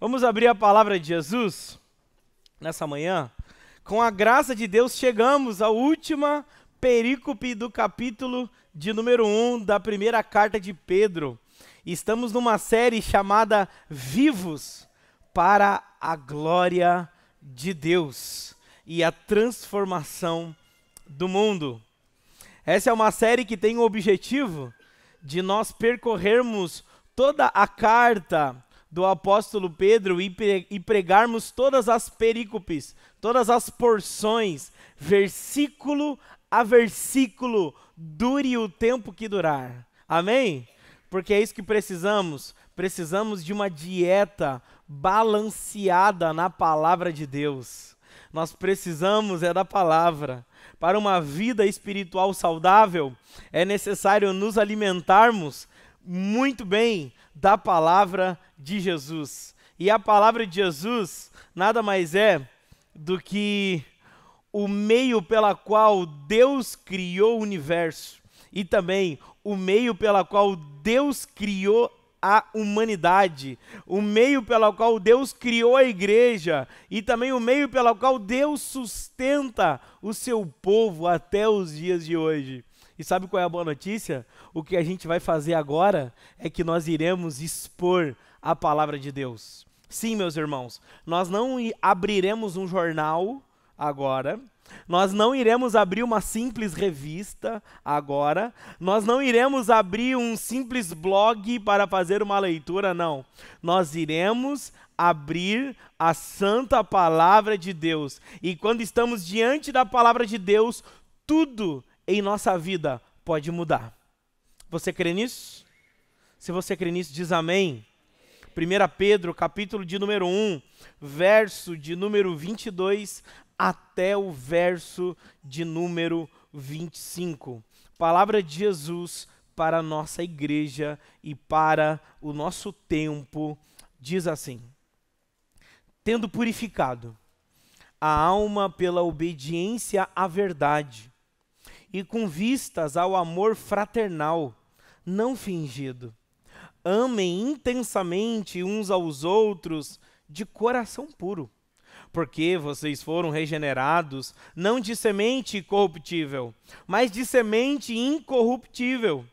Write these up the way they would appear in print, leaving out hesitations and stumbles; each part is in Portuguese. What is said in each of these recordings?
Vamos abrir a palavra de Jesus nessa manhã. Com a graça de Deus, chegamos à última perícope do capítulo de número 1 da primeira carta de Pedro. Estamos numa série chamada Vivos para a Glória de Deus e a Transformação do Mundo. Essa é uma série que tem o objetivo de nós percorrermos toda a carta do apóstolo Pedro e pregarmos todas as perícopes, todas as porções, versículo a versículo, dure o tempo que durar. Amém? Porque é isso que precisamos. Precisamos de uma dieta balanceada na palavra de Deus. Nós precisamos da palavra. Para uma vida espiritual saudável, é necessário nos alimentarmos muito bem da palavra de Jesus. E a palavra de Jesus nada mais é do que o meio pela qual Deus criou o universo e também o meio pela qual Deus criou a humanidade, o meio pela qual Deus criou a igreja e também o meio pela qual Deus sustenta o seu povo até os dias de hoje. E sabe qual é a boa notícia? O que a gente vai fazer agora é que nós iremos expor a palavra de Deus. Sim, meus irmãos, nós não abriremos um jornal agora, nós não iremos abrir uma simples revista agora, nós não iremos abrir um simples blog para fazer uma leitura, não. Nós iremos abrir a santa palavra de Deus. E quando estamos diante da palavra de Deus, tudo em nossa vida pode mudar. Você crê nisso? Se você crê nisso, diz amém. 1 Pedro, capítulo de número 1, verso de número 22 até o verso de número 25. Palavra de Jesus para a nossa igreja e para o nosso tempo, diz assim: tendo purificado a alma pela obediência à verdade, e com vistas ao amor fraternal, não fingido, amem intensamente uns aos outros de coração puro, porque vocês foram regenerados, não de semente corruptível, mas de semente incorruptível,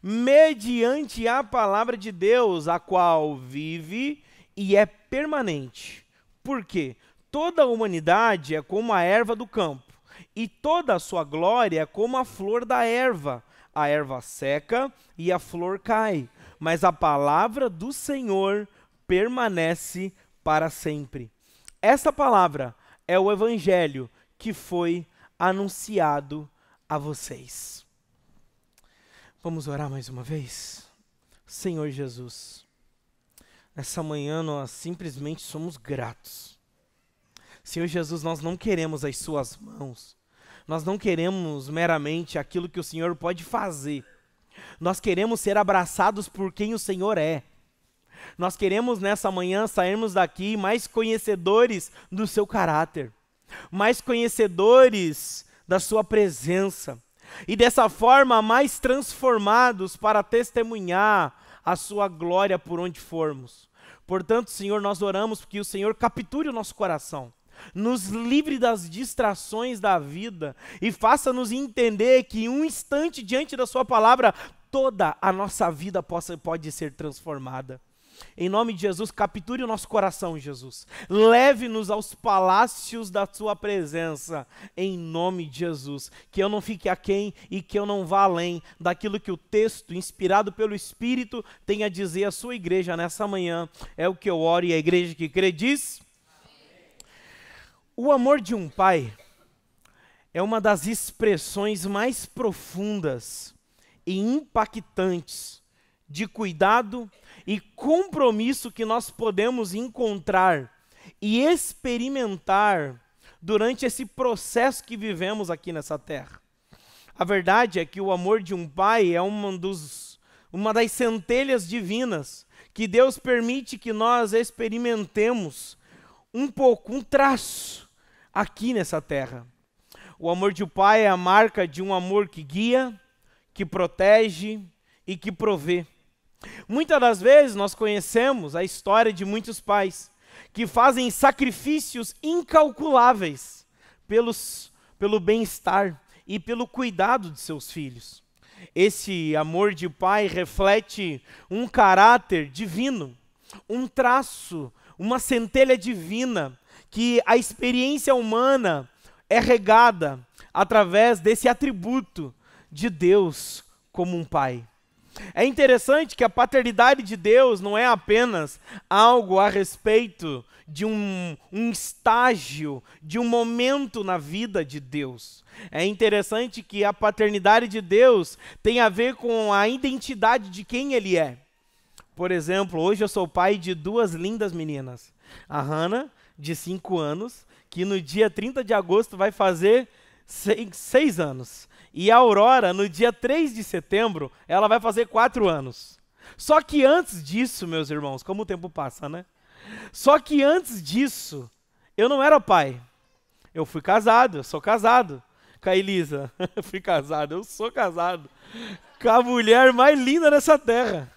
mediante a palavra de Deus, a qual vive e é permanente. Porque toda a humanidade é como a erva do campo, e toda a sua glória é como a flor da erva. A erva seca e a flor cai, mas a palavra do Senhor permanece para sempre. Esta palavra é o evangelho que foi anunciado a vocês. Vamos orar mais uma vez? Senhor Jesus, nessa manhã nós simplesmente somos gratos. Senhor Jesus, nós não queremos as suas mãos. Nós não queremos meramente aquilo que o Senhor pode fazer. Nós queremos ser abraçados por quem o Senhor é. Nós queremos nessa manhã sairmos daqui mais conhecedores do seu caráter, mais conhecedores da sua presença e dessa forma mais transformados para testemunhar a sua glória por onde formos. Portanto, Senhor, nós oramos que o Senhor capture o nosso coração, nos livre das distrações da vida e faça-nos entender que em um instante diante da sua palavra, toda a nossa vida pode ser transformada. Em nome de Jesus, capture o nosso coração, Jesus. Leve-nos aos palácios da sua presença, em nome de Jesus. Que eu não fique aquém e que eu não vá além daquilo que o texto, inspirado pelo Espírito, tem a dizer à sua igreja nessa manhã. É o que eu oro e a igreja que crê diz. O amor de um pai é uma das expressões mais profundas e impactantes de cuidado e compromisso que nós podemos encontrar e experimentar durante esse processo que vivemos aqui nessa terra. A verdade é que o amor de um pai é uma das centelhas divinas que Deus permite que nós experimentemos um pouco, um traço aqui nessa terra. O amor de um pai é a marca de um amor que guia, que protege e que provê. Muitas das vezes nós conhecemos a história de muitos pais que fazem sacrifícios incalculáveis pelo bem-estar e pelo cuidado de seus filhos. Esse amor de pai reflete um caráter divino, um traço, uma centelha divina, que a experiência humana é regada através desse atributo de Deus como um pai. É interessante que a paternidade de Deus não é apenas algo a respeito de um estágio, de um momento na vida de Deus. É interessante que a paternidade de Deus tem a ver com a identidade de quem Ele é. Por exemplo, hoje eu sou pai de duas lindas meninas. A Hannah, de 5 anos, que no dia 30 de agosto vai fazer 6 anos. E a Aurora, no dia 3 de setembro, ela vai fazer 4 anos. Só que antes disso, meus irmãos, como o tempo passa, né? Só que antes disso, eu não era pai. Eu fui casado, eu sou casado com a Elisa. Eu sou casado com a mulher mais linda dessa terra.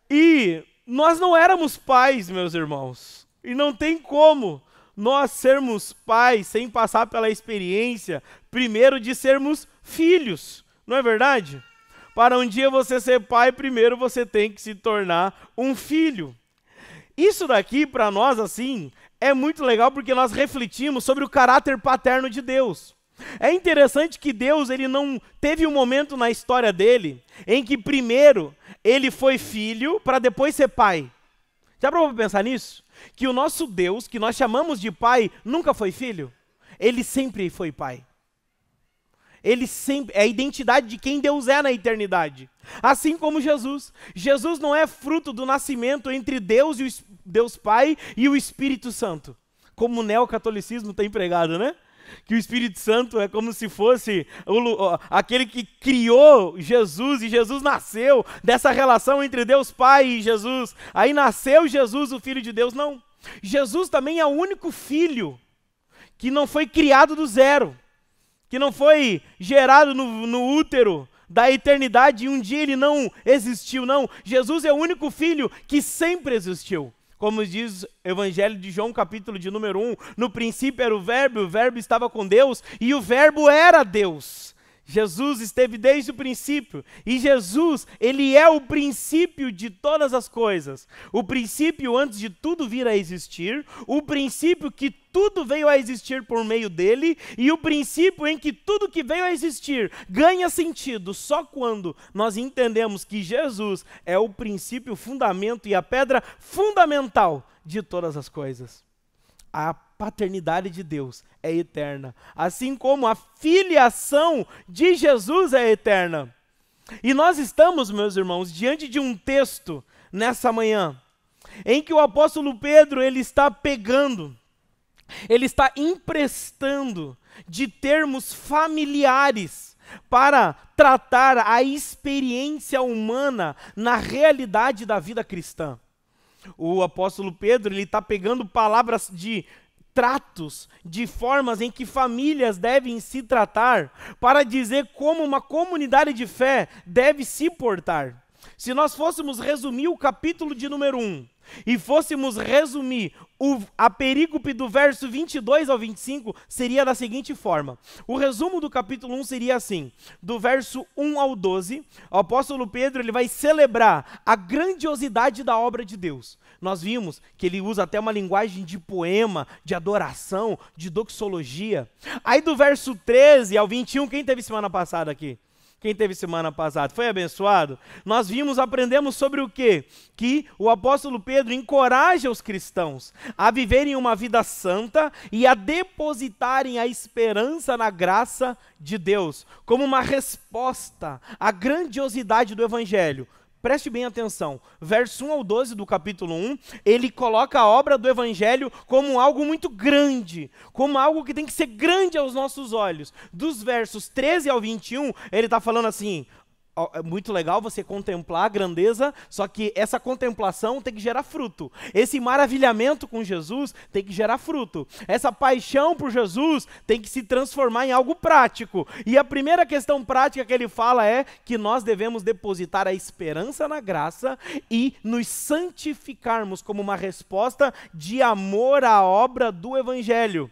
E nós não éramos pais, meus irmãos. E não tem como nós sermos pais sem passar pela experiência, primeiro, de sermos filhos. Não é verdade? Para um dia você ser pai, primeiro você tem que se tornar um filho. Isso daqui, para nós, assim, é muito legal porque nós refletimos sobre o caráter paterno de Deus. É interessante que Deus, ele não teve um momento na história dele em que primeiro ele foi filho para depois ser pai. Já parou para pensar nisso? Que o nosso Deus, que nós chamamos de pai, nunca foi filho? Ele sempre foi pai. Ele sempre é a identidade de quem Deus é na eternidade. Assim como Jesus. Jesus não é fruto do nascimento entre Deus e Deus Pai e o Espírito Santo. Como o neocatolicismo tem pregado, né? Que o Espírito Santo é como se fosse aquele que criou Jesus, e Jesus nasceu dessa relação entre Deus Pai e Jesus. Aí nasceu Jesus, o Filho de Deus. Não. Jesus também é o único filho que não foi criado do zero, que não foi gerado no útero da eternidade e um dia ele não existiu. Não. Jesus é o único filho que sempre existiu. Como diz o Evangelho de João, capítulo de número 1, no princípio era o Verbo estava com Deus e o Verbo era Deus. Jesus esteve desde o princípio e Jesus, ele é o princípio de todas as coisas. O princípio antes de tudo vir a existir, o princípio que tudo veio a existir por meio dele e o princípio em que tudo que veio a existir ganha sentido só quando nós entendemos que Jesus é o princípio, o fundamento e a pedra fundamental de todas as coisas. A paternidade de Deus é eterna, assim como a filiação de Jesus é eterna. E nós estamos, meus irmãos, diante de um texto nessa manhã, em que o apóstolo Pedro, ele está emprestando de termos familiares para tratar a experiência humana na realidade da vida cristã. O apóstolo Pedro, ele está pegando palavras de tratos, de formas em que famílias devem se tratar, para dizer como uma comunidade de fé deve se portar. Se nós fôssemos resumir o capítulo de número 1, e fôssemos resumir a perícope do verso 22 ao 25, seria da seguinte forma. O resumo do capítulo 1 seria assim: do verso 1 ao 12, o apóstolo Pedro, ele vai celebrar a grandiosidade da obra de Deus. Nós vimos que ele usa até uma linguagem de poema, de adoração, de doxologia. Aí do verso 13 ao 21, quem teve semana passada aqui? Quem teve semana passada? Foi abençoado? Nós aprendemos sobre o quê? Que o apóstolo Pedro encoraja os cristãos a viverem uma vida santa e a depositarem a esperança na graça de Deus, como uma resposta à grandiosidade do Evangelho. Preste bem atenção, verso 1 ao 12 do capítulo 1, ele coloca a obra do Evangelho como algo muito grande, como algo que tem que ser grande aos nossos olhos. Dos versos 13 ao 21, ele está falando assim: É muito legal você contemplar a grandeza, só que essa contemplação tem que gerar fruto. Esse maravilhamento com Jesus tem que gerar fruto. Essa paixão por Jesus tem que se transformar em algo prático. E a primeira questão prática que ele fala é que nós devemos depositar a esperança na graça e nos santificarmos como uma resposta de amor à obra do Evangelho.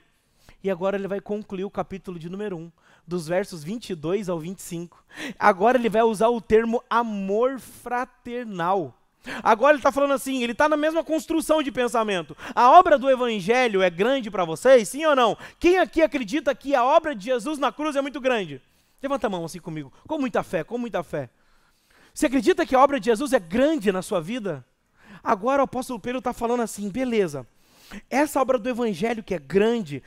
E agora ele vai concluir o capítulo de número 1. Dos versos 22 ao 25. Agora ele vai usar o termo amor fraternal. Agora ele está falando assim, ele está na mesma construção de pensamento. A obra do Evangelho é grande para vocês, sim ou não? Quem aqui acredita que a obra de Jesus na cruz é muito grande? Levanta a mão assim comigo, com muita fé, com muita fé. Você acredita que a obra de Jesus é grande na sua vida? Agora o apóstolo Pedro está falando assim, beleza. Essa obra do Evangelho que é grande,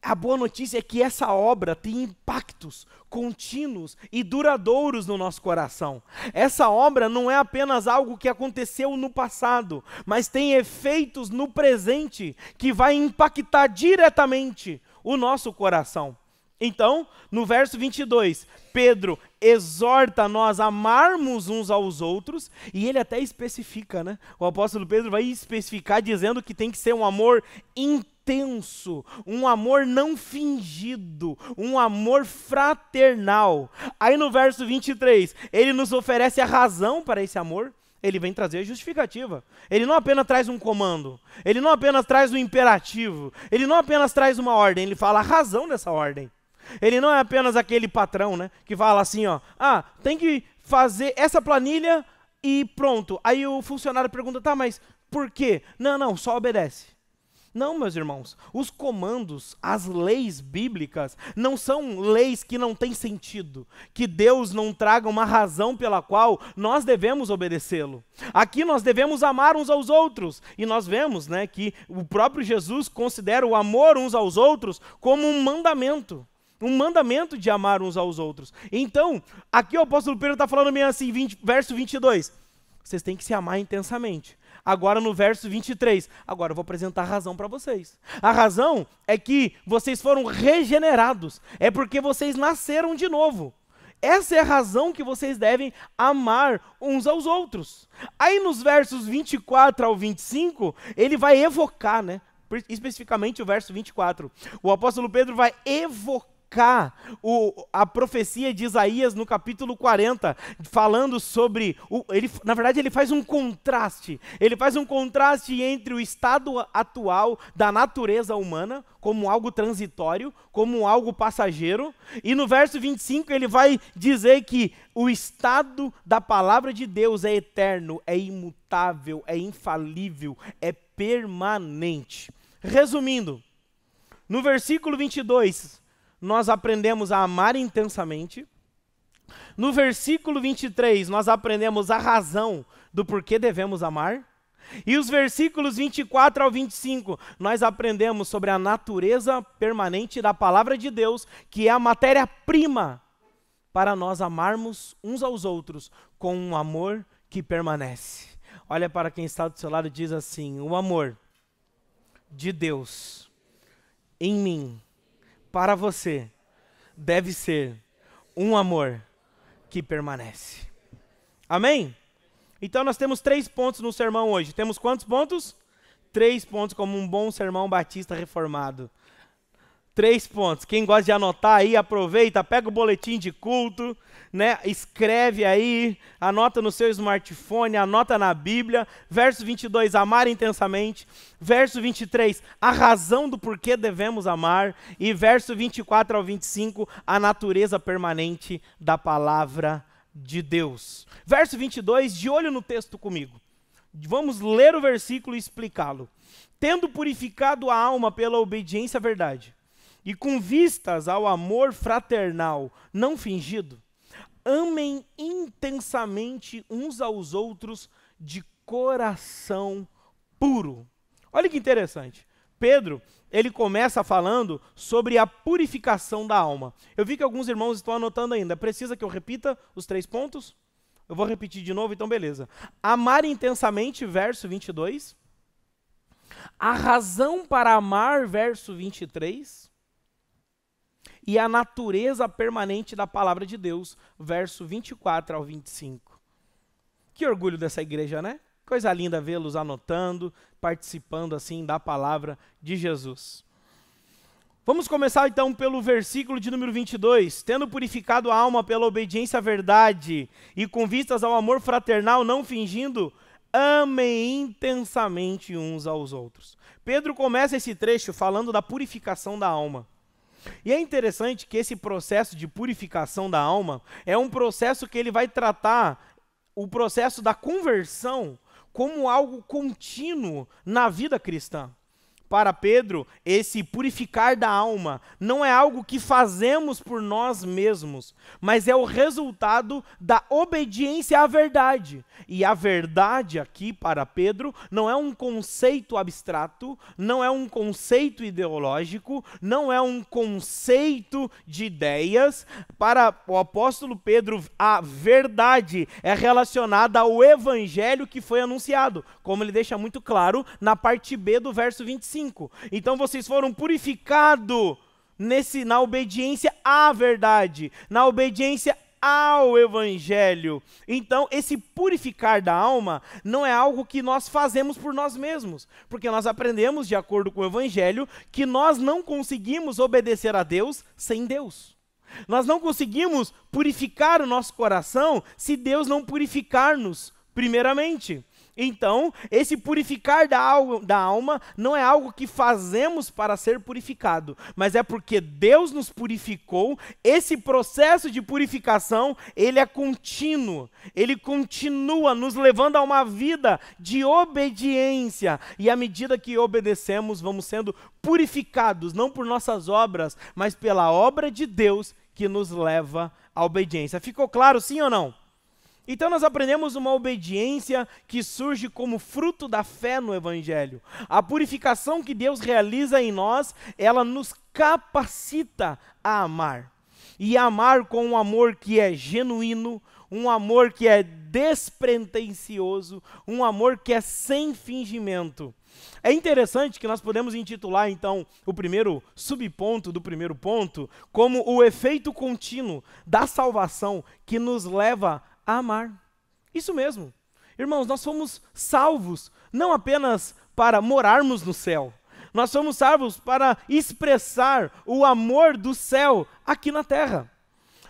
a boa notícia é que essa obra tem impactos contínuos e duradouros no nosso coração. Essa obra não é apenas algo que aconteceu no passado, mas tem efeitos no presente que vai impactar diretamente o nosso coração. Então, no verso 22, Pedro exorta nós a amarmos uns aos outros, e ele até especifica, né? O apóstolo Pedro vai especificar dizendo que tem que ser um amor intenso, um amor não fingido, um amor fraternal. Aí no verso 23, ele nos oferece a razão para esse amor. Ele vem trazer a justificativa. Ele não apenas traz um comando, ele não apenas traz um imperativo, ele não apenas traz uma ordem, ele fala a razão dessa ordem. Ele não é apenas aquele patrão, né, que fala assim, ó, tem que fazer essa planilha e pronto. Aí o funcionário pergunta, tá, mas por quê? Não, só obedece. Não, meus irmãos, os comandos, as leis bíblicas, não são leis que não têm sentido, que Deus não traga uma razão pela qual nós devemos obedecê-lo. Aqui nós devemos amar uns aos outros, e nós vemos, né, que o próprio Jesus considera o amor uns aos outros como um mandamento de amar uns aos outros. Então, aqui o apóstolo Pedro está falando meio assim, verso 22, vocês têm que se amar intensamente. Agora no verso 23, agora eu vou apresentar a razão para vocês. A razão é que vocês foram regenerados, é porque vocês nasceram de novo. Essa é a razão que vocês devem amar uns aos outros. Aí nos versos 24 ao 25, ele vai evocar, né? Especificamente o verso 24. O apóstolo Pedro vai evocar a profecia de Isaías no capítulo 40, falando sobre, na verdade ele faz um contraste, entre o estado atual da natureza humana, como algo transitório, como algo passageiro, e no verso 25 ele vai dizer que o estado da palavra de Deus é eterno, é imutável, é infalível, é permanente. Resumindo, no versículo 22, nós aprendemos a amar intensamente. No versículo 23, nós aprendemos a razão do porquê devemos amar. E os versículos 24 ao 25, nós aprendemos sobre a natureza permanente da palavra de Deus, que é a matéria-prima para nós amarmos uns aos outros com um amor que permanece. Olha para quem está do seu lado e diz assim, o amor de Deus em mim, para você, deve ser um amor que permanece. Amém? Então nós temos 3 pontos no sermão hoje. Temos quantos pontos? 3 pontos, como um bom sermão batista reformado. 3 pontos. Quem gosta de anotar aí, aproveita, pega o boletim de culto, né? Escreve aí, anota no seu smartphone, anota na Bíblia. Verso 22, amar intensamente. Verso 23, a razão do porquê devemos amar. E verso 24 ao 25, a natureza permanente da palavra de Deus. Verso 22, de olho no texto comigo. Vamos ler o versículo e explicá-lo. Tendo purificado a alma pela obediência à verdade, e com vistas ao amor fraternal não fingido, amem intensamente uns aos outros de coração puro. Olha que interessante. Pedro, ele começa falando sobre a purificação da alma. Eu vi que alguns irmãos estão anotando ainda. Precisa que eu repita os 3 pontos? Eu vou repetir de novo, então beleza. Amar intensamente, verso 22. A razão para amar, verso 23. e a natureza permanente da palavra de Deus, verso 24 ao 25. Que orgulho dessa igreja, né? Coisa linda vê-los anotando, participando assim da palavra de Jesus. Vamos começar então pelo versículo de número 22. Tendo purificado a alma pela obediência à verdade e com vistas ao amor fraternal, não fingindo, amem intensamente uns aos outros. Pedro começa esse trecho falando da purificação da alma. E é interessante que esse processo de purificação da alma é um processo que ele vai tratar o processo da conversão como algo contínuo na vida cristã. Para Pedro, esse purificar da alma não é algo que fazemos por nós mesmos, mas é o resultado da obediência à verdade. E a verdade aqui, para Pedro, não é um conceito abstrato, não é um conceito ideológico, não é um conceito de ideias. Para o apóstolo Pedro, a verdade é relacionada ao evangelho que foi anunciado, como ele deixa muito claro na parte B do verso 25. Então vocês foram purificados na obediência à verdade, na obediência ao evangelho. Então esse purificar da alma não é algo que nós fazemos por nós mesmos, porque nós aprendemos, de acordo com o evangelho, que nós não conseguimos obedecer a Deus sem Deus. Nós não conseguimos purificar o nosso coração se Deus não purificar-nos primeiramente. Então, esse purificar da alma não é algo que fazemos para ser purificado, mas é porque Deus nos purificou. Esse processo de purificação, ele é contínuo, ele continua nos levando a uma vida de obediência, e à medida que obedecemos, vamos sendo purificados, não por nossas obras, mas pela obra de Deus que nos leva à obediência. Ficou claro, sim ou não? Então nós aprendemos uma obediência que surge como fruto da fé no evangelho. A purificação que Deus realiza em nós, ela nos capacita a amar. E amar com um amor que é genuíno, um amor que é despretensioso, um amor que é sem fingimento. É interessante que nós podemos intitular, então, o primeiro subponto do primeiro ponto como o efeito contínuo da salvação que nos leva a amar. Isso mesmo. Irmãos, nós fomos salvos não apenas para morarmos no céu. Nós somos salvos para expressar o amor do céu aqui na terra.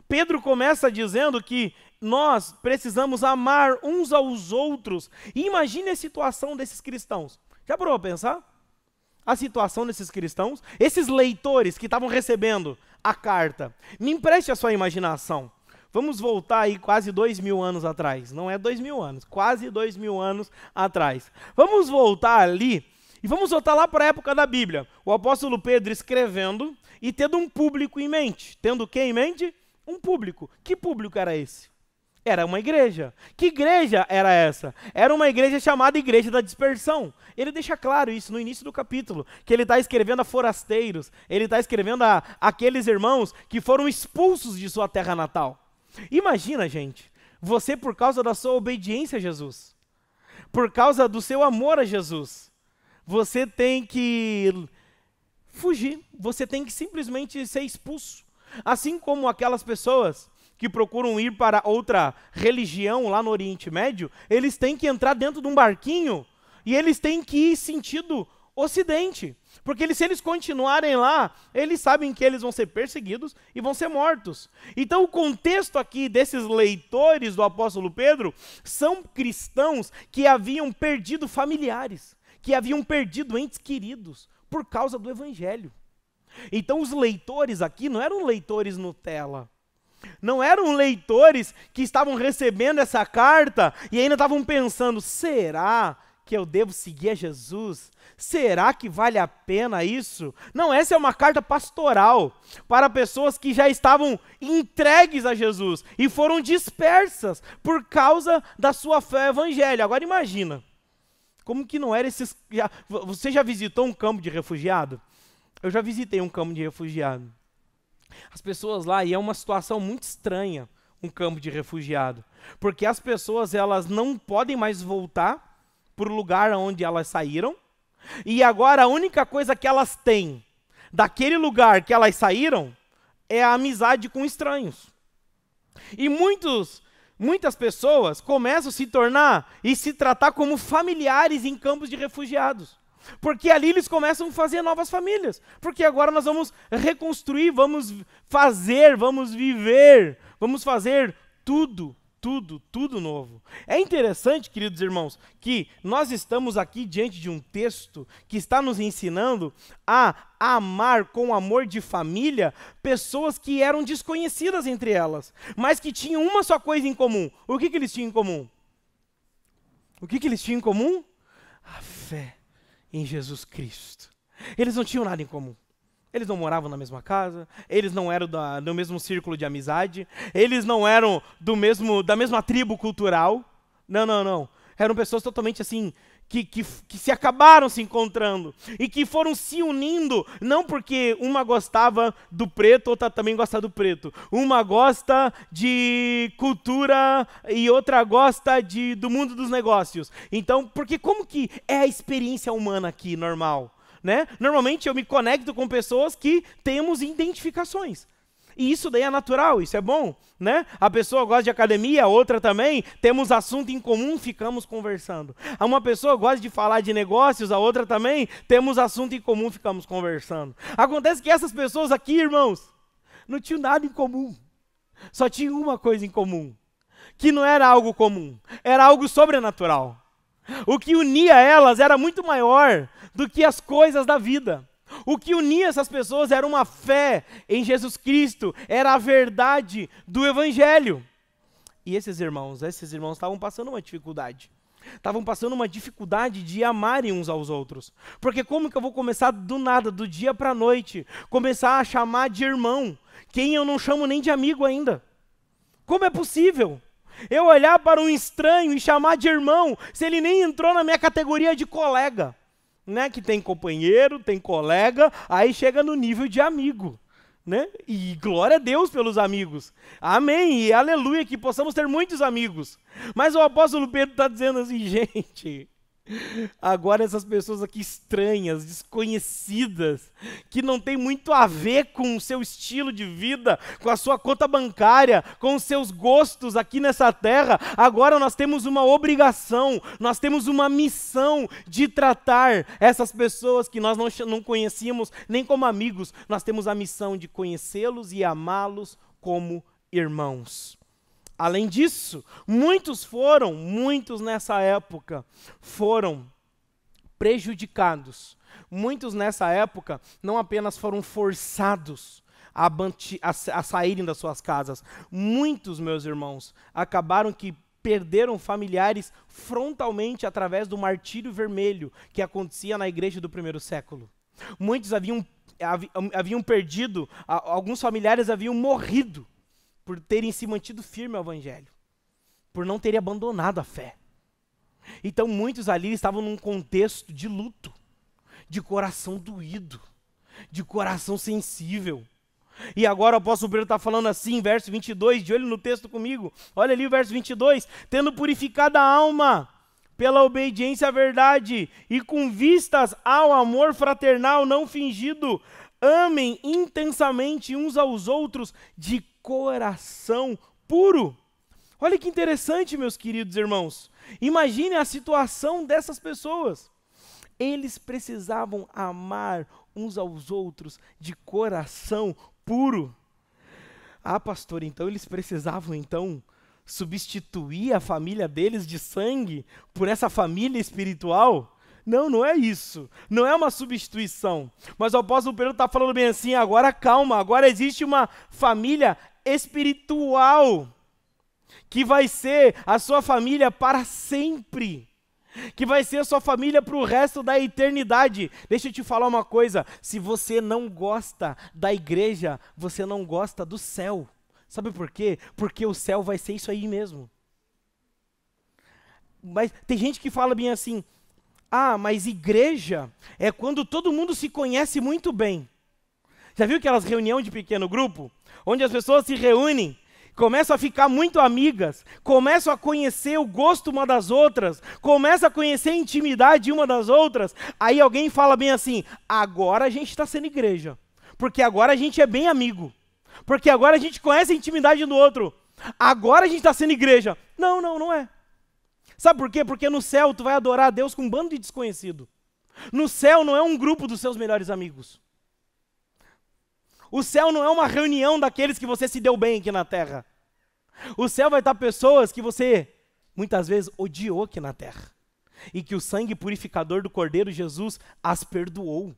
Pedro começa dizendo que nós precisamos amar uns aos outros. E imagine a situação desses cristãos. Já parou para pensar? A situação desses cristãos, esses leitores que estavam recebendo a carta. Me empreste a sua imaginação. Vamos voltar aí quase 2000 anos atrás. Não é 2000 anos, quase 2000 anos atrás. Vamos voltar ali e vamos voltar lá para a época da Bíblia. O apóstolo Pedro escrevendo e tendo um público em mente. Tendo o que em mente? Um público. Que público era esse? Era uma igreja. Que igreja era essa? Era uma igreja chamada Igreja da Dispersão. Ele deixa claro isso no início do capítulo, que ele está escrevendo a forasteiros, ele está escrevendo a aqueles irmãos que foram expulsos de sua terra natal. Imagina, gente, você por causa da sua obediência a Jesus, por causa do seu amor a Jesus, você tem que fugir, você tem que simplesmente ser expulso. Assim como aquelas pessoas que procuram ir para outra religião lá no Oriente Médio, eles têm que entrar dentro de um barquinho e eles têm que ir sentido Ocidente. Porque se eles continuarem lá, eles sabem que eles vão ser perseguidos e vão ser mortos. Então o contexto aqui desses leitores do apóstolo Pedro são cristãos que haviam perdido familiares, que haviam perdido entes queridos por causa do evangelho. Então os leitores aqui não eram leitores Nutella. Não eram leitores que estavam recebendo essa carta e ainda estavam pensando, será que eu devo seguir a Jesus? Será que vale a pena isso? Não, essa é uma carta pastoral para pessoas que já estavam entregues a Jesus e foram dispersas por causa da sua fé evangélica. Agora imagina, como que não era esses... Você já visitou um campo de refugiado? Eu já visitei um campo de refugiado. As pessoas lá, e é uma situação muito estranha, um campo de refugiado, porque as pessoas elas não podem mais voltar para o lugar onde elas saíram, e agora a única coisa que elas têm daquele lugar que elas saíram é a amizade com estranhos. E muitas pessoas começam a se tornar e se tratar como familiares em campos de refugiados. Porque ali eles começam a fazer novas famílias. Porque agora nós vamos reconstruir, vamos fazer, vamos viver, vamos fazer tudo novo. É interessante, queridos irmãos, que nós estamos aqui diante de um texto que está nos ensinando a amar com amor de família pessoas que eram desconhecidas entre elas, mas que tinham uma só coisa em comum. O que eles tinham em comum? O que eles tinham em comum? A fé em Jesus Cristo. Eles não tinham nada em comum. Eles não moravam na mesma casa, eles não eram do mesmo círculo de amizade, eles não eram da mesma tribo cultural. Não. Eram pessoas totalmente assim, que se acabaram se encontrando e que foram se unindo, não porque uma gostava do preto, outra também gosta do preto. Uma gosta de cultura e outra gosta do mundo dos negócios. Então, porque como que é a experiência humana aqui, normal? Né? Normalmente eu me conecto com pessoas que temos identificações. E isso daí é natural, isso é bom, né? A pessoa gosta de academia, a outra também, temos assunto em comum, ficamos conversando. Uma pessoa gosta de falar de negócios, a outra também, temos assunto em comum, ficamos conversando. Acontece que essas pessoas aqui, irmãos, não tinham nada em comum. Só tinham uma coisa em comum, que não era algo comum, era algo sobrenatural. O que unia elas era muito maior do que as coisas da vida. O que unia essas pessoas era uma fé em Jesus Cristo, era a verdade do Evangelho. E esses irmãos estavam passando uma dificuldade. Estavam passando uma dificuldade de amarem uns aos outros. Porque como que eu vou começar do nada, do dia para a noite, começar a chamar de irmão quem eu não chamo nem de amigo ainda? Como é possível eu olhar para um estranho e chamar de irmão, se ele nem entrou na minha categoria de colega? Né? Que tem companheiro, tem colega, aí chega no nível de amigo. Né? E glória a Deus pelos amigos. Amém, e aleluia, que possamos ter muitos amigos. Mas o apóstolo Pedro está dizendo assim, gente, agora essas pessoas aqui estranhas, desconhecidas, que não tem muito a ver com o seu estilo de vida, com a sua conta bancária, com os seus gostos aqui nessa terra, agora nós temos uma obrigação, nós temos uma missão de tratar essas pessoas que nós não conhecíamos nem como amigos, nós temos a missão de conhecê-los e amá-los como irmãos. Além disso, muitos nessa época foram prejudicados. Muitos nessa época não apenas foram forçados a saírem das suas casas. Muitos, meus irmãos, acabaram que perderam familiares frontalmente através do martírio vermelho que acontecia na igreja do primeiro século. Muitos haviam perdido, alguns familiares haviam morrido por terem se mantido firme ao Evangelho, por não terem abandonado a fé. Então muitos ali estavam num contexto de luto, de coração doído, de coração sensível. E agora o apóstolo Pedro está falando assim, verso 22, de olho no texto comigo, olha ali o verso 22, tendo purificado a alma pela obediência à verdade e com vistas ao amor fraternal não fingido, amem intensamente uns aos outros de coração puro. Olha que interessante, meus queridos irmãos. Imagine a situação dessas pessoas. Eles precisavam amar uns aos outros de coração puro. Ah, pastor, então eles precisavam substituir a família deles de sangue por essa família espiritual? Não, não é isso. Não é uma substituição. Mas o apóstolo Pedro está falando bem assim, agora calma, agora existe uma família espiritual que vai ser a sua família para sempre, que vai ser a sua família para o resto da eternidade. Deixa eu te falar uma coisa, se você não gosta da igreja, você não gosta do céu. Sabe por quê? Porque o céu vai ser isso aí mesmo. Mas tem gente que fala bem assim, mas igreja é quando todo mundo se conhece muito bem. Já viu aquelas reuniões de pequeno grupo? Onde as pessoas se reúnem, começam a ficar muito amigas, começam a conhecer o gosto uma das outras, começam a conhecer a intimidade uma das outras, aí alguém fala bem assim, agora a gente está sendo igreja, porque agora a gente é bem amigo. porque agora a gente conhece a intimidade do outro. Agora a gente está sendo igreja. Não, não é. Sabe por quê? Porque no céu tu vai adorar a Deus com um bando de desconhecido. No céu não é um grupo dos seus melhores amigos. O céu não é uma reunião daqueles que você se deu bem aqui na terra. O céu vai estar pessoas que você muitas vezes odiou aqui na terra. E que o sangue purificador do Cordeiro Jesus as perdoou,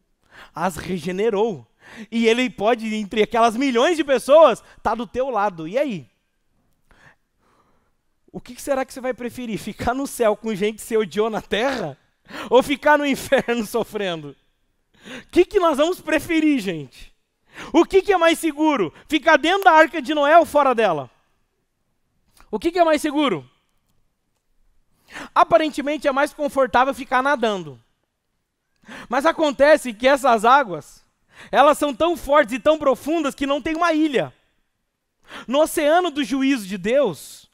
as regenerou. E ele pode, entre aquelas milhões de pessoas, estar do teu lado. E aí? O que será que você vai preferir? Ficar no céu com gente que você odiou na terra? Ou ficar no inferno sofrendo? O que nós vamos preferir, gente? O que é mais seguro? Ficar dentro da arca de Noé ou fora dela? O que é mais seguro? Aparentemente é mais confortável ficar nadando. Mas acontece que essas águas, elas são tão fortes e tão profundas que não tem uma ilha. No oceano do juízo de Deus,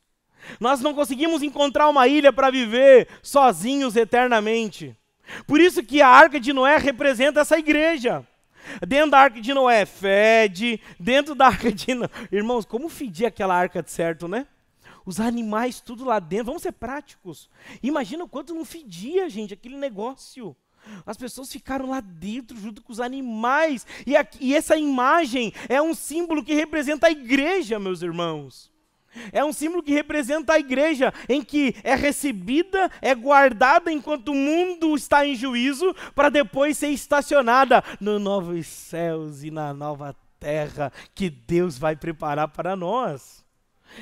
nós não conseguimos encontrar uma ilha para viver sozinhos eternamente. Por isso que a arca de Noé representa essa igreja. Dentro da arca de Noé fede, dentro da arca de Noé... Irmãos, como fedia aquela arca de certo, né? Os animais tudo lá dentro, vamos ser práticos. Imagina o quanto não fedia, gente, aquele negócio. As pessoas ficaram lá dentro junto com os animais. E essa imagem é um símbolo que representa a igreja, meus irmãos. É um símbolo que representa a igreja, em que é recebida, é guardada enquanto o mundo está em juízo, para depois ser estacionada nos novos céus e na nova terra que Deus vai preparar para nós.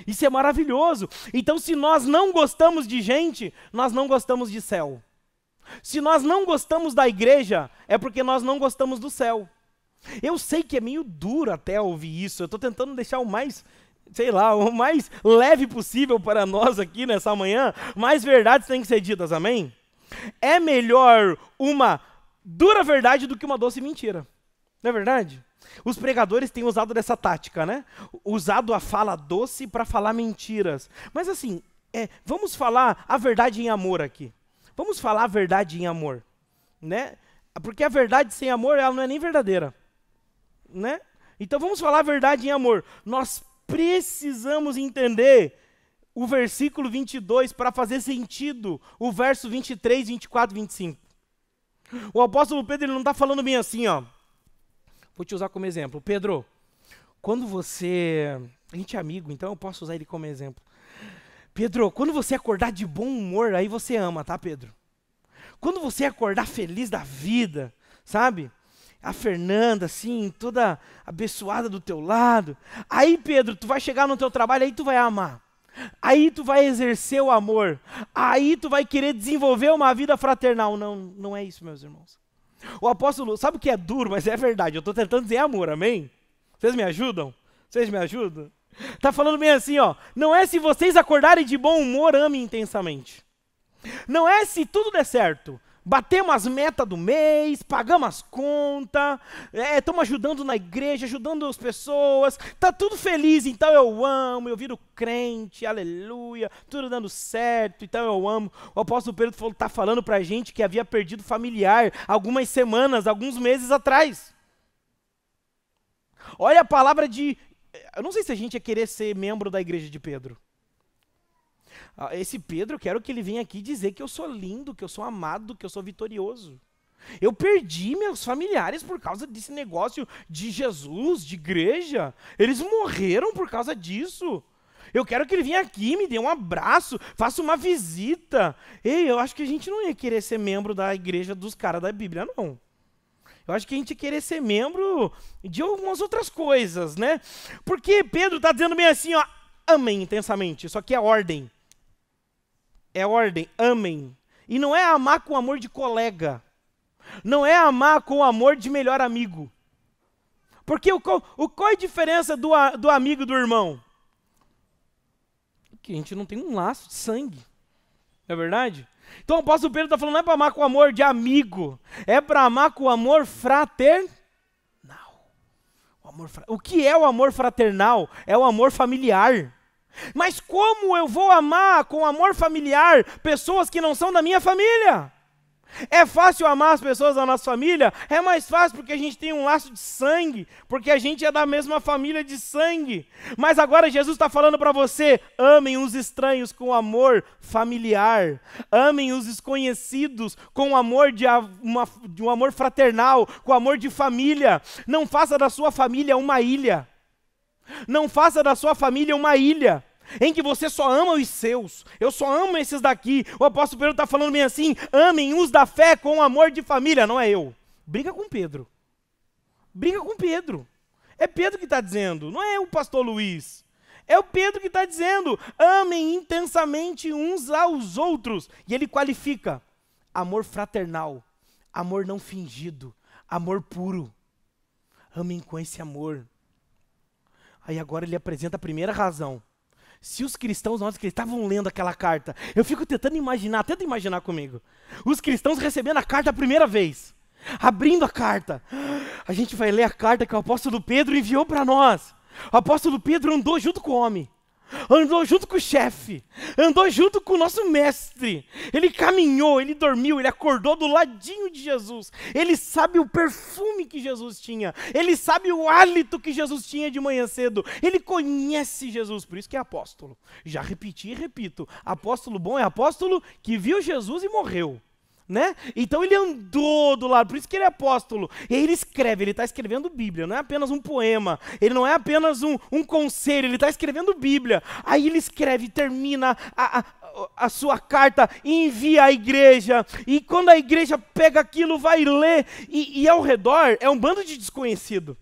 Isso é maravilhoso. Então, se nós não gostamos de gente, nós não gostamos de céu. Se nós não gostamos da igreja, é porque nós não gostamos do céu. Eu sei que é meio duro até ouvir isso, eu estou tentando deixar o mais... o mais leve possível para nós aqui nessa manhã, mais verdades têm que ser ditas, amém? É melhor uma dura verdade do que uma doce mentira, não é verdade? Os pregadores têm usado dessa tática, né? Usado a fala doce para falar mentiras. Mas assim, vamos falar a verdade em amor aqui. Vamos falar a verdade em amor, né? Porque a verdade sem amor, ela não é nem verdadeira, né? Então vamos falar a verdade em amor. Nós precisamos entender o versículo 22 para fazer sentido o verso 23, 24, 25. O apóstolo Pedro ele não está falando bem assim, ó. Vou te usar como exemplo. Pedro, quando você... A gente é amigo, então eu posso usar ele como exemplo. Pedro, quando você acordar de bom humor, aí você ama, tá, Pedro? Quando você acordar feliz da vida, sabe? A Fernanda, assim, toda abençoada do teu lado. Aí, Pedro, tu vai chegar no teu trabalho, aí tu vai amar. Aí tu vai exercer o amor. Aí tu vai querer desenvolver uma vida fraternal. Não, não é isso, meus irmãos. O apóstolo, sabe o que é duro, mas é verdade. Eu estou tentando dizer amor, amém? Vocês me ajudam? Vocês me ajudam? Está falando bem assim, ó. Não é se vocês acordarem de bom humor, amem intensamente. Não é se tudo der certo. Batemos as metas do mês, pagamos as contas, estamos ajudando na igreja, ajudando as pessoas, está tudo feliz, então eu amo, eu viro crente, aleluia, tudo dando certo, então eu amo. O apóstolo Pedro está falando para a gente que havia perdido familiar algumas semanas, alguns meses atrás. Olha a palavra de... Eu não sei se a gente ia querer ser membro da igreja de Pedro. Esse Pedro, eu quero que ele venha aqui dizer que eu sou lindo, que eu sou amado, que eu sou vitorioso. Eu perdi meus familiares por causa desse negócio de Jesus, de igreja. Eles morreram por causa disso. Eu quero que ele venha aqui, me dê um abraço, faça uma visita. Ei, eu acho que a gente não ia querer ser membro da igreja dos caras da Bíblia, não. Eu acho que a gente ia querer ser membro de algumas outras coisas, né? Porque Pedro está dizendo bem assim, ó, amem intensamente. Isso aqui é ordem. É ordem, amem. E não é amar com amor de colega. Não é amar com amor de melhor amigo. Porque qual é a diferença do amigo e do irmão? Que a gente não tem um laço de sangue. Não é verdade? Então o apóstolo Pedro está falando, não é para amar com amor de amigo. É para amar com amor fraternal. O que é o amor fraternal? É o amor familiar. Mas como eu vou amar com amor familiar pessoas que não são da minha família? É fácil amar as pessoas da nossa família? É mais fácil porque a gente tem um laço de sangue, porque a gente é da mesma família de sangue. Mas agora Jesus está falando para você, amem os estranhos com amor familiar, amem os desconhecidos com amor de um amor fraternal, com amor de família. Não faça da sua família uma ilha. Não faça da sua família uma ilha em que você só ama os seus. Eu só amo esses daqui. O apóstolo Pedro está falando bem assim, amem os da fé com amor de família. Não é eu. Briga com Pedro. Briga com Pedro. É Pedro que está dizendo, não é o pastor Luiz. É o Pedro que está dizendo, amem intensamente uns aos outros. E ele qualifica, amor fraternal, amor não fingido, amor puro. Amem com esse amor. Aí agora ele apresenta a primeira razão. Se os cristãos, nós que estavam lendo aquela carta, eu fico tentando imaginar, tenta imaginar comigo, os cristãos recebendo a carta a primeira vez, abrindo a carta, a gente vai ler a carta que o apóstolo Pedro enviou para nós. O apóstolo Pedro andou junto com o homem, andou junto com o chefe, andou junto com o nosso mestre, ele caminhou, ele dormiu, ele acordou do ladinho de Jesus, ele sabe o perfume que Jesus tinha, ele sabe o hálito que Jesus tinha de manhã cedo, ele conhece Jesus, por isso que é apóstolo. Já repeti e repito, apóstolo bom é apóstolo que viu Jesus e morreu. Né? Então ele andou do lado, por isso que ele é apóstolo. E aí ele escreve, ele está escrevendo Bíblia, não é apenas um poema, ele não é apenas um conselho, ele está escrevendo Bíblia. Aí ele escreve, termina a sua carta, envia à igreja, e quando a igreja pega aquilo, vai ler, e ao redor é um bando de desconhecido,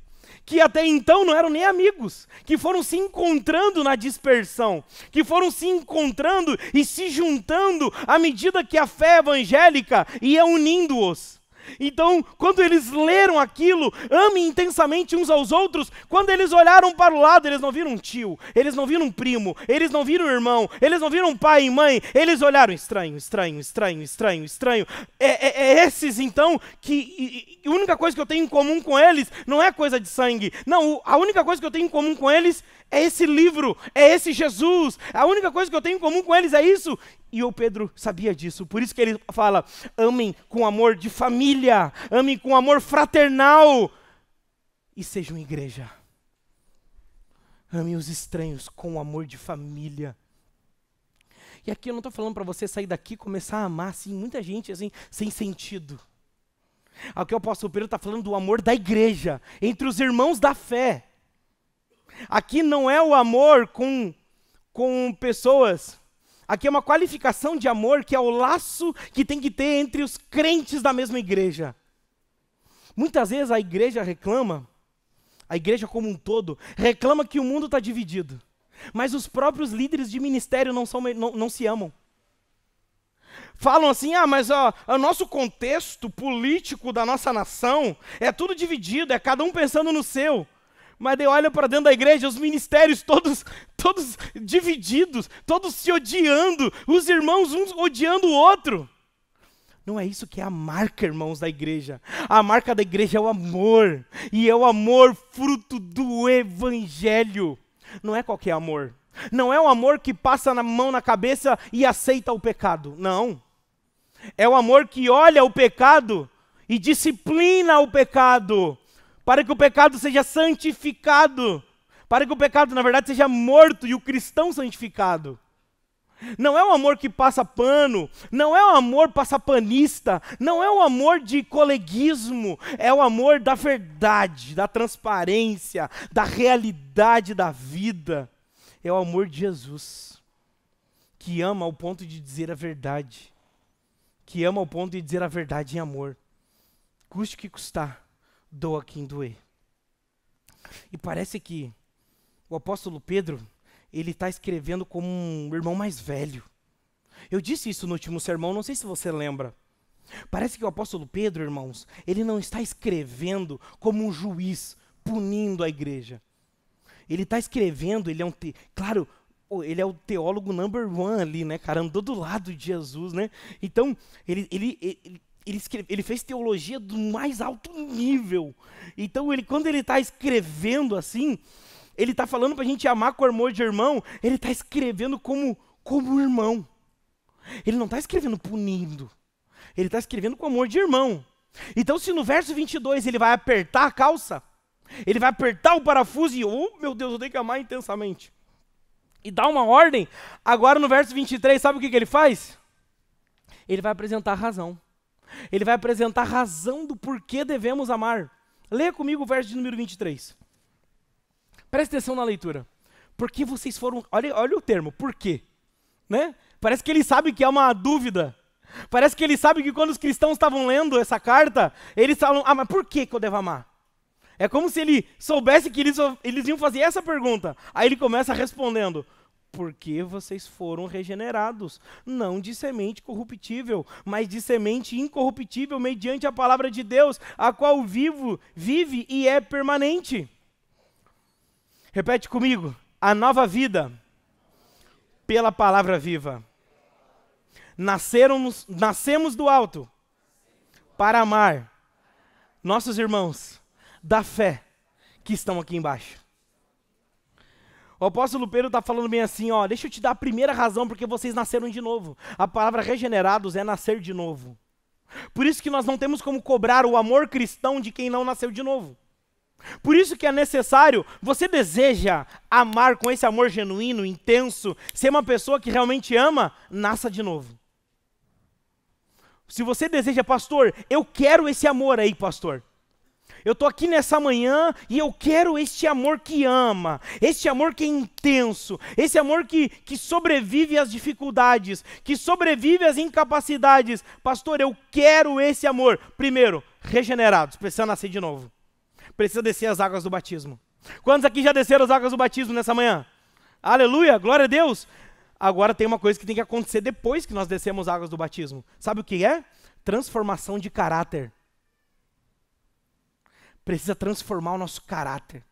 que até então não eram nem amigos, que foram se encontrando na dispersão, que foram se encontrando e se juntando à medida que a fé evangélica ia unindo-os. Então, quando eles leram aquilo, amem intensamente uns aos outros, quando eles olharam para o lado, eles não viram um tio, eles não viram um primo, eles não viram um irmão, eles não viram um pai e mãe, eles olharam estranho, estranho, estranho, estranho, estranho. É esses então que a única coisa que eu tenho em comum com eles não é coisa de sangue, não, a única coisa que eu tenho em comum com eles é esse livro, é esse Jesus, a única coisa que eu tenho em comum com eles é isso. E o Pedro sabia disso, por isso que ele fala, amem com amor de família, amem com amor fraternal, e sejam igreja. Amem os estranhos com amor de família. E aqui eu não estou falando para você sair daqui e começar a amar, assim, muita gente, assim, sem sentido. Aqui o apóstolo Pedro está falando do amor da igreja, entre os irmãos da fé. Aqui não é o amor com pessoas. Aqui é uma qualificação de amor que é o laço que tem que ter entre os crentes da mesma igreja. Muitas vezes a igreja reclama, a igreja como um todo, reclama que o mundo está dividido. Mas os próprios líderes de ministério não se amam. Falam assim, mas o nosso contexto político da nossa nação é tudo dividido, é cada um pensando no seu. Mas daí olha para dentro da igreja, os ministérios todos divididos, todos se odiando, os irmãos uns odiando o outro. Não é isso que é a marca, irmãos, da igreja. A marca da igreja é o amor, e é o amor fruto do evangelho. Não é qualquer amor. Não é o amor que passa a mão na cabeça e aceita o pecado. Não. É o amor que olha o pecado e disciplina o pecado, para que o pecado seja santificado, para que o pecado, na verdade, seja morto e o cristão santificado. Não é um amor que passa pano, não é um amor passapanista, não é um amor de coleguismo, é o amor da verdade, da transparência, da realidade da vida. É o amor de Jesus, que ama ao ponto de dizer a verdade, que ama ao ponto de dizer a verdade em amor, custe o que custar, doa quem doer. E parece que o apóstolo Pedro, ele está escrevendo como um irmão mais velho. Eu disse isso no último sermão, não sei se você lembra. Parece que o apóstolo Pedro, irmãos, ele não está escrevendo como um juiz punindo a igreja. Ele está escrevendo, ele é claro, ele é o teólogo number one ali, né, cara, andou do lado de Jesus, né? Então, ele fez teologia do mais alto nível. Então, quando ele está escrevendo assim, ele está falando para a gente amar com amor de irmão, ele está escrevendo como irmão. Ele não está escrevendo punindo. Ele está escrevendo com amor de irmão. Então, se no verso 22 ele vai apertar a calça, ele vai apertar o parafuso e, oh meu Deus, eu tenho que amar intensamente, e dar uma ordem, agora no verso 23, sabe o que ele faz? Ele vai apresentar a razão. Ele vai apresentar a razão do porquê devemos amar. Leia comigo o verso de número 23. Preste atenção na leitura. Porque vocês foram... Olha o termo, por quê? Né? Parece que ele sabe que é uma dúvida. Parece que ele sabe que quando os cristãos estavam lendo essa carta, eles falam, mas por que eu devo amar? É como se ele soubesse que eles iam fazer essa pergunta. Aí ele começa respondendo, porque vocês foram regenerados, não de semente corruptível, mas de semente incorruptível, mediante a palavra de Deus, a qual vive e é permanente. Repete comigo, a nova vida, pela palavra viva. Nascemos do alto, para amar nossos irmãos da fé que estão aqui embaixo. O apóstolo Pedro está falando bem assim, ó, deixa eu te dar a primeira razão porque vocês nasceram de novo. A palavra regenerados é nascer de novo. Por isso que nós não temos como cobrar o amor cristão de quem não nasceu de novo. Por isso que é necessário, você deseja amar com esse amor genuíno, intenso, ser uma pessoa que realmente ama, nasça de novo. Se você deseja, pastor, eu quero esse amor aí, pastor. Eu estou aqui nessa manhã e eu quero este amor que ama, este amor que é intenso, esse amor que sobrevive às dificuldades, que sobrevive às incapacidades. Pastor, eu quero esse amor. Primeiro, regenerados, precisa nascer de novo. Precisa descer as águas do batismo. Quantos aqui já desceram as águas do batismo nessa manhã? Aleluia, glória a Deus. Agora tem uma coisa que tem que acontecer depois que nós descemos as águas do batismo. Sabe o que é? Transformação de caráter. Precisa transformar o nosso caráter.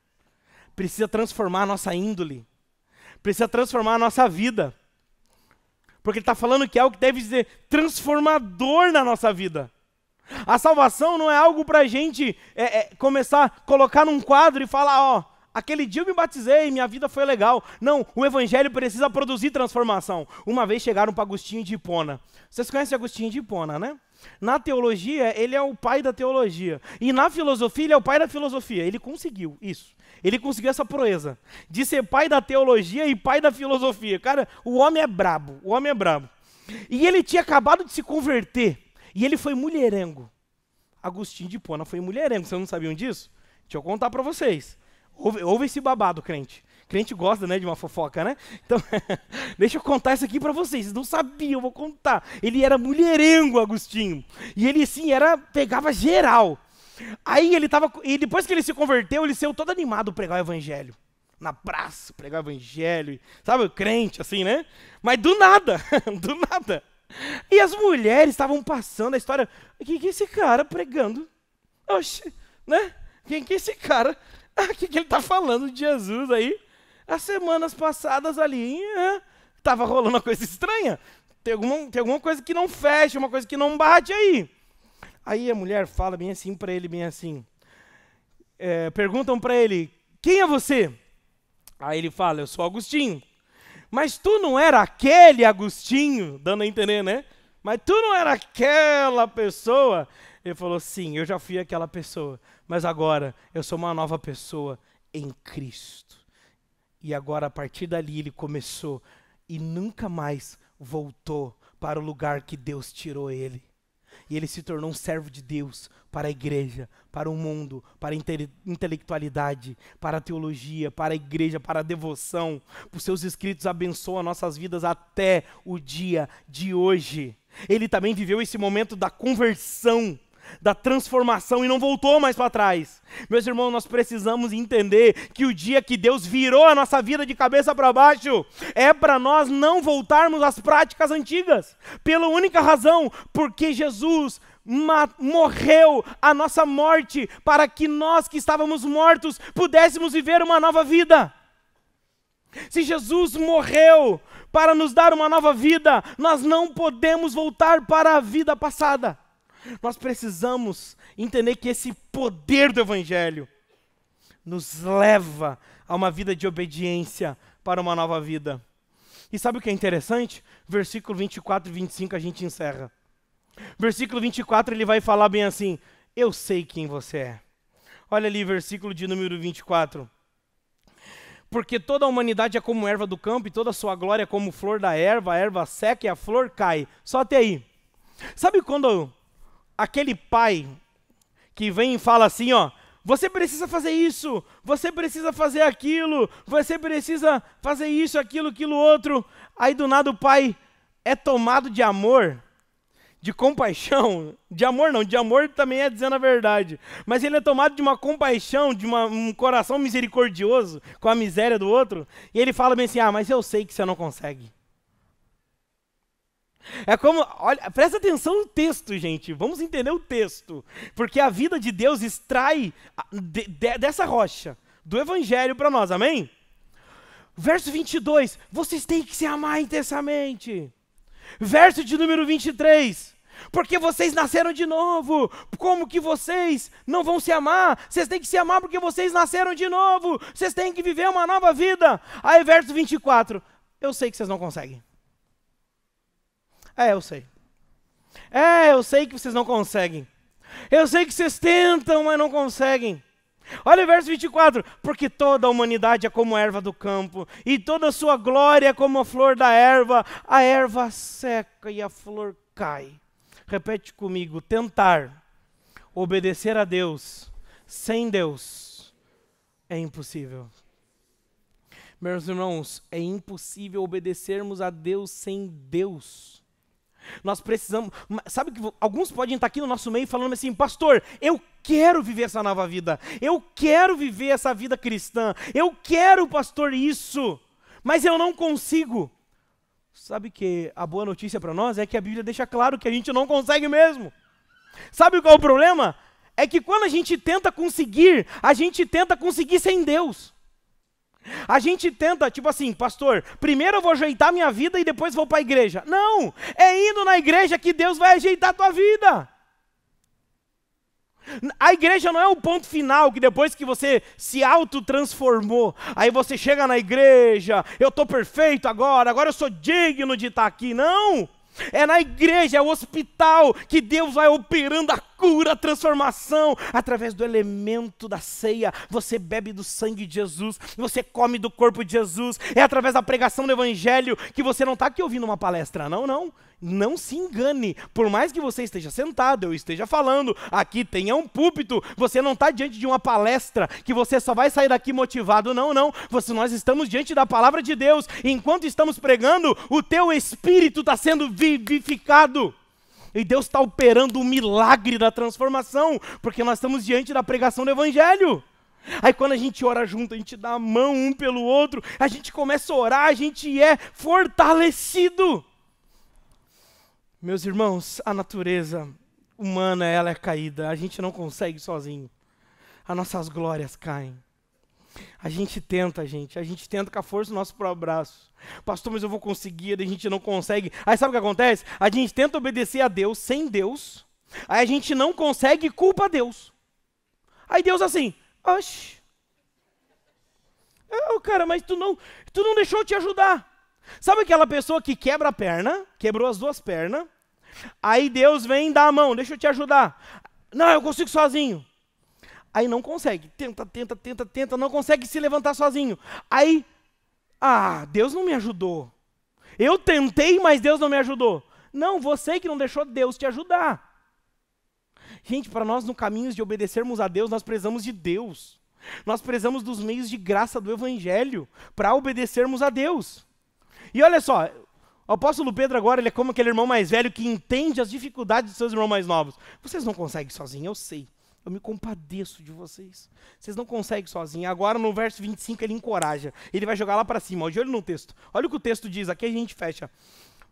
Precisa transformar a nossa índole. Precisa transformar a nossa vida. Porque ele está falando que é algo que deve ser transformador na nossa vida. A salvação não é algo para a gente começar a colocar num quadro e falar, ó, aquele dia eu me batizei, minha vida foi legal. Não, o evangelho precisa produzir transformação. Uma vez chegaram para Agostinho de Hipona. Vocês conhecem Agostinho de Hipona, né? Na teologia, ele é o pai da teologia. E na filosofia, ele é o pai da filosofia. Ele conseguiu isso. Ele conseguiu essa proeza de ser pai da teologia e pai da filosofia. Cara, o homem é brabo, o homem é brabo. E ele tinha acabado de se converter. E ele foi mulherengo. Agostinho de Hipona foi mulherengo. Vocês não sabiam disso? Deixa eu contar para vocês. Ouve esse babado, crente. Crente gosta, né, de uma fofoca, né? Então, deixa eu contar isso aqui para vocês. Vocês não sabiam, eu vou contar. Ele era mulherengo, Agostinho. E ele, assim, pegava geral. Aí e depois que ele se converteu, ele saiu todo animado pregar o evangelho. Na praça, pregar o evangelho. Sabe, o crente, assim, né? Mas do nada, do nada. E as mulheres estavam passando a história. Quem que é esse cara pregando? Oxe, né? Quem que é esse cara? O que ele está falando de Jesus aí? As semanas passadas ali, estava rolando uma coisa estranha. Tem alguma coisa que não fecha, uma coisa que não bate aí. Aí a mulher fala bem assim para ele, bem assim. Perguntam para ele, quem é você? Aí ele fala, eu sou Agostinho. Mas tu não era aquele Agostinho, dando a entender, né? Mas tu não era aquela pessoa. Ele falou, sim, eu já fui aquela pessoa. Mas agora eu sou uma nova pessoa em Cristo. E agora, a partir dali, ele começou e nunca mais voltou para o lugar que Deus tirou ele. E ele se tornou um servo de Deus para a igreja, para o mundo, para a intelectualidade, para a teologia, para a igreja, para a devoção. Os seus escritos abençoam nossas vidas até o dia de hoje. Ele também viveu esse momento da conversão, da transformação e não voltou mais para trás. Meus irmãos, nós precisamos entender que o dia que Deus virou a nossa vida de cabeça para baixo é para nós não voltarmos às práticas antigas, pela única razão, porque Jesus morreu a nossa morte para que nós que estávamos mortos pudéssemos viver uma nova vida. Se Jesus morreu para nos dar uma nova vida, nós não podemos voltar para a vida passada. Nós precisamos entender que esse poder do evangelho nos leva a uma vida de obediência para uma nova vida. E sabe o que é interessante? Versículo 24 e 25 a gente encerra. Versículo 24, ele vai falar bem assim: eu sei quem você é. Olha ali, versículo de número 24. Porque toda a humanidade é como erva do campo, e toda a sua glória é como flor da erva, a erva seca e a flor cai. Só até aí. Sabe quando aquele pai que vem e fala assim, ó, você precisa fazer isso, você precisa fazer aquilo, você precisa fazer isso, aquilo outro. Aí do nada o pai é tomado de amor, de compaixão, de amor não, de amor também é dizendo a verdade, mas ele é tomado de uma compaixão, de um coração misericordioso com a miséria do outro, e ele fala bem assim, mas eu sei que você não consegue. É como, olha, presta atenção no texto, gente, vamos entender o texto, porque a vida de Deus extrai dessa rocha, do evangelho para nós, amém? Verso 22, vocês têm que se amar intensamente. Verso de número 23, porque vocês nasceram de novo, como que vocês não vão se amar? Vocês têm que se amar porque vocês nasceram de novo, vocês têm que viver uma nova vida. Aí verso 24, eu sei que vocês não conseguem. Eu sei. Eu sei que vocês não conseguem. Eu sei que vocês tentam, mas não conseguem. Olha o verso 24, porque toda a humanidade é como a erva do campo, e toda a sua glória é como a flor da erva, a erva seca e a flor cai. Repete comigo, tentar obedecer a Deus sem Deus é impossível. Meus irmãos, é impossível obedecermos a Deus sem Deus. Nós precisamos, sabe que alguns podem estar aqui no nosso meio falando assim, pastor, eu quero viver essa nova vida, eu quero viver essa vida cristã, eu quero, pastor, isso, mas eu não consigo. Sabe que a boa notícia para nós é que a Bíblia deixa claro que a gente não consegue mesmo. Sabe qual é o problema? É que quando a gente tenta conseguir sem Deus. A gente tenta, tipo assim, pastor, primeiro eu vou ajeitar minha vida e depois vou para a igreja. Não, é indo na igreja que Deus vai ajeitar a tua vida. A igreja não é o ponto final, que depois que você se autotransformou, aí você chega na igreja, eu estou perfeito agora eu sou digno de estar aqui. Não! É na igreja, é o hospital que Deus vai operando a cura, a transformação, através do elemento da ceia. Você bebe do sangue de Jesus, você come do corpo de Jesus. É através da pregação do evangelho que você não está aqui ouvindo uma palestra, não se engane. Por mais que você esteja sentado, eu esteja falando, aqui tenha um púlpito, você não está diante de uma palestra que você só vai sair daqui motivado, não. Nós estamos diante da palavra de Deus, e enquanto estamos pregando, o teu espírito está sendo vivificado. E Deus está operando o milagre da transformação, porque nós estamos diante da pregação do evangelho. Aí quando a gente ora junto, a gente dá a mão um pelo outro, a gente começa a orar, a gente é fortalecido. Meus irmãos, a natureza humana, ela é caída, a gente não consegue sozinho. As nossas glórias caem. A gente tenta com a força do nosso próprio braço. Pastor, mas eu vou conseguir, a gente não consegue. Aí sabe o que acontece? A gente tenta obedecer a Deus sem Deus, aí a gente não consegue e culpa a Deus. Aí Deus assim, oxe, cara, mas tu não deixou eu te ajudar. Sabe aquela pessoa que quebra a perna, quebrou as duas pernas, aí Deus vem e dá a mão, deixa eu te ajudar. Não, eu consigo sozinho. Aí não consegue, tenta, não consegue se levantar sozinho. Aí, Deus não me ajudou. Eu tentei, mas Deus não me ajudou. Não, você que não deixou Deus te ajudar. Gente, para nós no caminho de obedecermos a Deus, nós precisamos de Deus. Nós precisamos dos meios de graça do Evangelho para obedecermos a Deus. E olha só, o apóstolo Pedro agora, ele é como aquele irmão mais velho que entende as dificuldades dos seus irmãos mais novos. Vocês não conseguem sozinhos, eu sei. Eu me compadeço de vocês. Vocês não conseguem sozinhos. Agora no verso 25 ele encoraja. Ele vai jogar lá para cima. Ó, de olho no texto. Olha o que o texto diz. Aqui a gente fecha.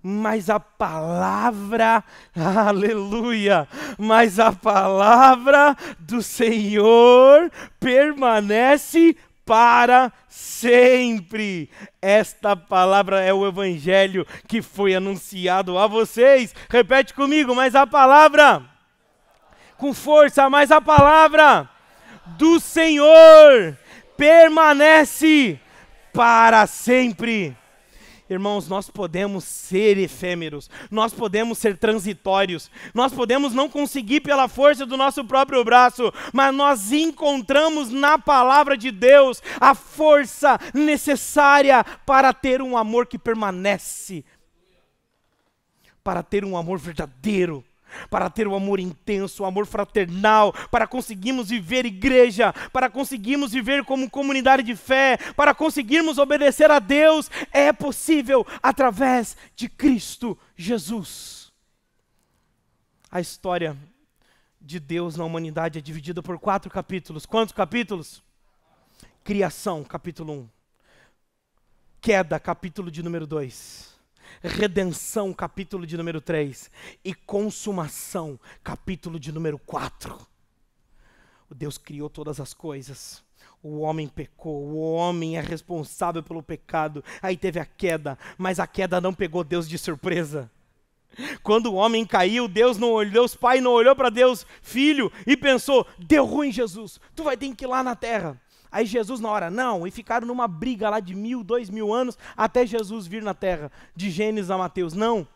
Mas a palavra, aleluia, mas a palavra do Senhor permanece para sempre. Esta palavra é o evangelho que foi anunciado a vocês. Repete comigo, mas a palavra... Com força, mas a palavra do Senhor permanece para sempre. Irmãos, nós podemos ser efêmeros, nós podemos ser transitórios, nós podemos não conseguir pela força do nosso próprio braço, mas nós encontramos na palavra de Deus a força necessária para ter um amor que permanece, para ter um amor verdadeiro, para ter um amor intenso, um amor fraternal, para conseguirmos viver igreja, para conseguirmos viver como comunidade de fé, para conseguirmos obedecer a Deus, é possível através de Cristo Jesus. A história de Deus na humanidade é dividida por 4 capítulos. Quantos capítulos? Criação, capítulo 1. Queda, capítulo de número 2. Redenção, capítulo de número 3, e consumação, capítulo de número 4. O Deus criou todas as coisas, o homem pecou, o homem é responsável pelo pecado, aí teve a queda, mas a queda não pegou Deus de surpresa. Quando o homem caiu, Deus Pai não olhou para Deus Filho e pensou, deu ruim Jesus, tu vai ter que ir lá na terra. Aí Jesus na hora, não, e ficaram numa briga lá de 1000, 2000 anos, até Jesus vir na terra, de Gênesis a Mateus, não.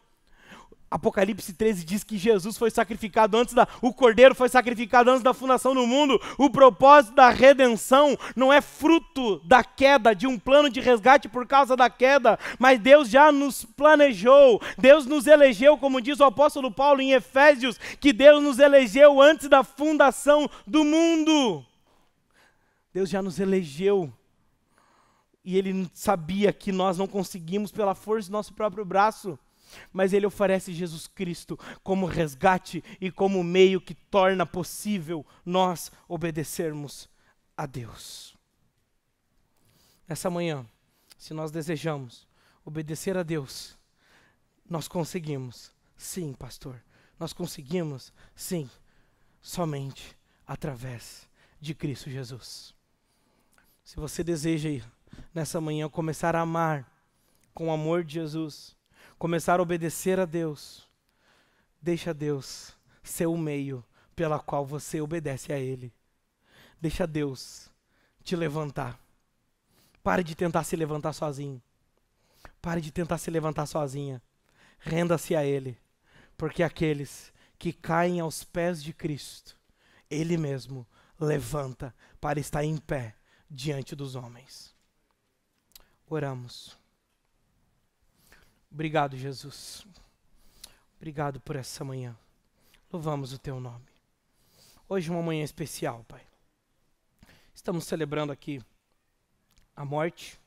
Apocalipse 13 diz que Jesus foi sacrificado o Cordeiro foi sacrificado antes da fundação do mundo. O propósito da redenção não é fruto da queda, de um plano de resgate por causa da queda, mas Deus já nos planejou, Deus nos elegeu, como diz o apóstolo Paulo em Efésios, que Deus nos elegeu antes da fundação do mundo. Deus já nos elegeu e Ele sabia que nós não conseguimos pela força do nosso próprio braço, mas Ele oferece Jesus Cristo como resgate e como meio que torna possível nós obedecermos a Deus. Nessa manhã, se nós desejamos obedecer a Deus, nós conseguimos. Sim, pastor, nós conseguimos, sim, somente através de Cristo Jesus. Se você deseja nessa manhã começar a amar com o amor de Jesus, começar a obedecer a Deus, deixa Deus ser o meio pela qual você obedece a Ele. Deixa Deus te levantar. Pare de tentar se levantar sozinho. Pare de tentar se levantar sozinha. Renda-se a Ele, porque aqueles que caem aos pés de Cristo, Ele mesmo levanta para estar em pé diante dos homens. Oramos. Obrigado, Jesus. Obrigado por essa manhã. Louvamos o Teu nome. Hoje é uma manhã especial, Pai. Estamos celebrando aqui a morte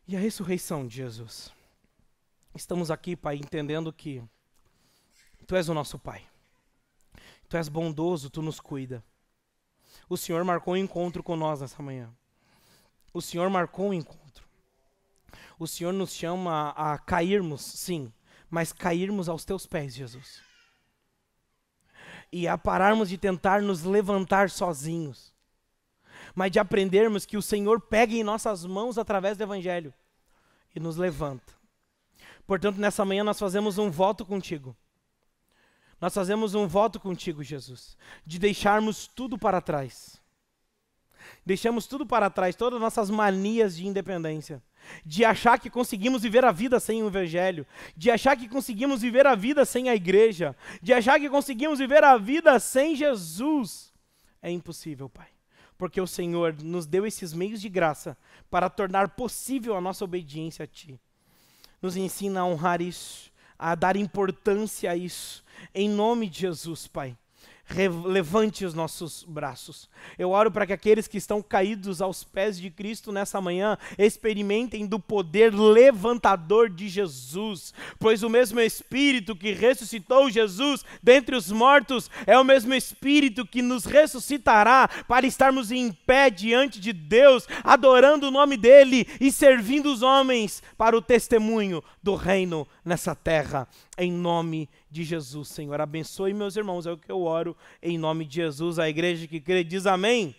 e a ressurreição de Jesus. Estamos aqui, Pai, entendendo que Tu és o nosso Pai. Tu és bondoso, Tu nos cuida. O Senhor marcou um encontro com nós nessa manhã. O Senhor marcou um encontro. O Senhor nos chama a cairmos, sim, mas cairmos aos Teus pés, Jesus. E a pararmos de tentar nos levantar sozinhos, mas de aprendermos que o Senhor pega em nossas mãos através do Evangelho e nos levanta. Portanto, nessa manhã nós fazemos um voto contigo. Nós fazemos um voto contigo, Jesus, de deixarmos tudo para trás. Deixamos tudo para trás, todas as nossas manias de independência, de achar que conseguimos viver a vida sem o Evangelho, de achar que conseguimos viver a vida sem a igreja, de achar que conseguimos viver a vida sem Jesus. É impossível, Pai, porque o Senhor nos deu esses meios de graça para tornar possível a nossa obediência a Ti. Nos ensina a honrar isso, a dar importância a isso. Em nome de Jesus, Pai, levante os nossos braços. Eu oro para que aqueles que estão caídos aos pés de Cristo nessa manhã experimentem do poder levantador de Jesus, pois o mesmo Espírito que ressuscitou Jesus dentre os mortos é o mesmo Espírito que nos ressuscitará para estarmos em pé diante de Deus, adorando o nome dEle e servindo os homens para o testemunho do reino nessa terra. Em nome de Jesus, Senhor, abençoe meus irmãos, é o que eu oro, em nome de Jesus. A igreja que crê diz amém.